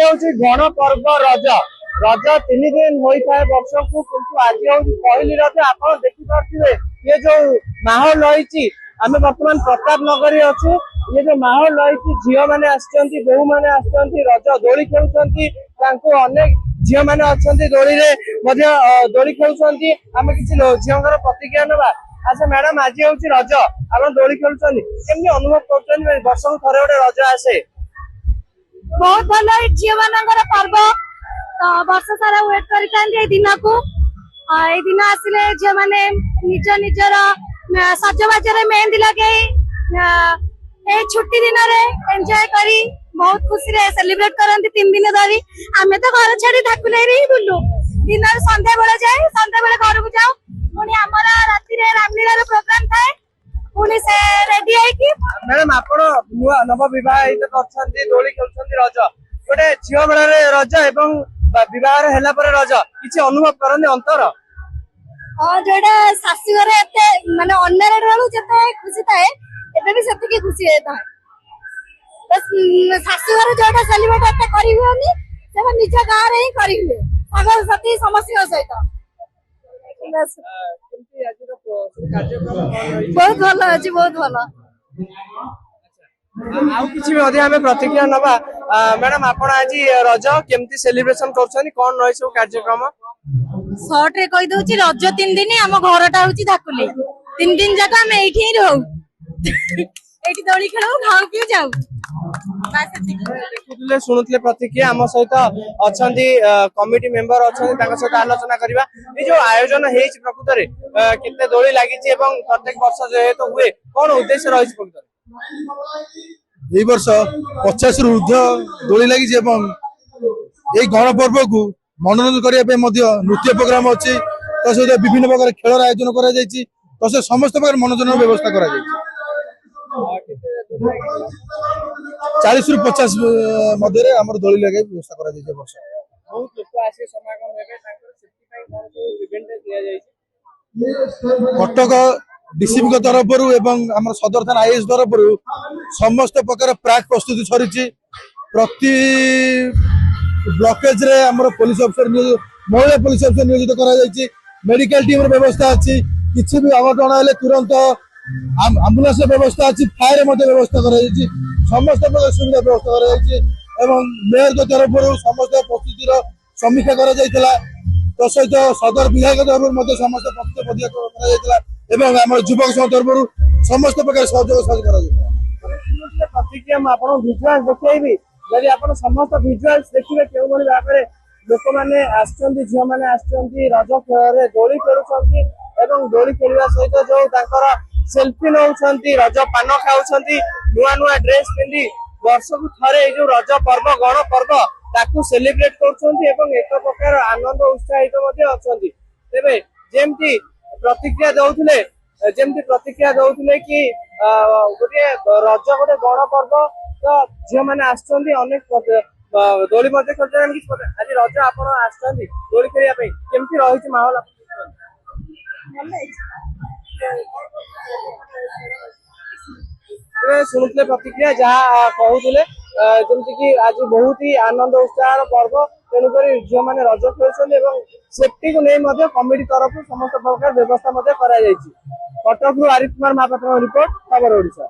आज हूँ गण पर्व रज रज 3 दिन होता है वर्ष को किंतु आज हूँ पहली रज। आप देखिपे ये जो माहौल रही आम बर्तमान प्रताप नगर अच्छु। ये जो माहौल रही झील मैंने बोहू मैंने रज दोली खेलुंट अनेक झील मैंने अच्छा दोली दोली खेलुंट आम किसी झील प्रतिक्रिया ना। अच्छा मैडम आज हूँ रज आप दोली खेलुंट केमती अनुभव कर वर्ष को थे गोटे रज आसे बहुत भल झील मान पर्व तो वर्ष सारा वेट कर दिन को दिन आसिले झील मैंने निज निजर सजबाज मेहंदी लगे छुट्टी दिन एंजॉय करी बहुत खुशी सेलिब्रेट करती 3 दिन धरी। आमे तो घर छाड़ी धाकुले ही बुलू दिन संध्या बेले जाए संध्या बेले घर को जाऊ पुणी आमर राति रामलीला प्रोग्राम थाए पुणी से रेडी है। मैडम आप नव विवाहित दोली खेलुंट रज गोटे झील बेले रज एवं विवाह है रज किसी अनुभव करनी अंतर जोड़ा शाशुघर एते माने अनमेरिड वालू जते खुशी थाए एबे भी सेति खुशी होता है। बस शाशुघर जोड़ा सेलिब्रेट एते करी हुएनी से निज गांव रे ही करी हुए सागर सती समस्या सहित बस केमती आज कार्यक्रम बहुत भलो अछि बहुत भलो। आउ किछि भी आमे प्रतिक्रिया नबा। मैडम आपण आज रज केमती सेलिब्रेशन करछनी कोन रही सब कार्यक्रम शॉर्ट रे कहि दोछि रज 3 दिन हम घरटा होछि धाकुले 3 दिन जाक हम एठी ही रहू एठी दोली खेलू खाऊ पिउ जाऊ देखुले सुनुतले प्रतिक्रिया आम सहित अछंती कमिटी मेंबर अछंती तांका सहित आलोचना करबा। ए जो आयोजन हेछि प्रकृत रे केते दोली लागिछि एवं प्रत्येक वर्ष जेहेतु हुए कोन उद्देश्य रहिछि प्रकृत रे ए वर्ष 50 रु ऊर्ध्व दोली लागिछि एवं ए गण पर्व को मनोरंजन करने नृत्य प्रोग्राम अच्छी तो सहित विभिन्न प्रकार खेल आयोजन कर समस्त प्रकार मनोरंजन व्यवस्था कर 40 रु 50 मध्य दोली लगे व्यवस्था कर वर्ष कटक डीसीपी तरफ एवं सदर थाना आईएएस तरफ समस्त प्रकार प्राक प्रस्तुति सरी प्रति ब्लॉकेज रे हमर पुलिस अफसर महिला पुलिस अफसर नियोजित करा मेडिकल टीम व्यवस्था अच्छी किसी भी अघटन हेले तुरंत आंबुलांस व्यवस्था अच्छी फायर व्यवस्था करा समस्त प्रकार सुविधा व्यवस्था करा मेयर के तरफ समस्त प्रस्तुतिर समीक्षा करा तो सहित सदर विधायक तरफ समस्त प्रस्तुति आम युवक संघ तरफ समस्त प्रकार सहयोग प्रतिक्रिया भिजुआल देखी यदि आप समस्त भिजुआल्स देखिए क्यों भाव में लोक मैंने झील मैंने रज खेल दोली खेलुंट दोली खेलवा सहित जो सेल्फी नौ रज पान खाऊ नुआ नुआ ड्रेस पिंधि वर्ष को थे जो रज पर्व गण पर्व ताकू सेलिब्रेट कर एक प्रकार आनंद उत्साहित अच्छा तेरे जमती प्रतिक्रिया दौले कि गोटे रज गोटे गण पर्व तो झील मैंने अनेक दोली खेल आज रज आप दोली खेलने केमती रही माहौल शुणुले प्रतिक्रिया जहाँ कहते जमीक आज बहुत ही आनंद उत्साह पर्व तेणुक झील मैंने रज खेल सेफ्टी को नहीं कमिटी तरफ समस्त प्रकार व्यवस्था कटक आरिफ कुमार महापात्र रिपोर्ट खबर ओडिशा।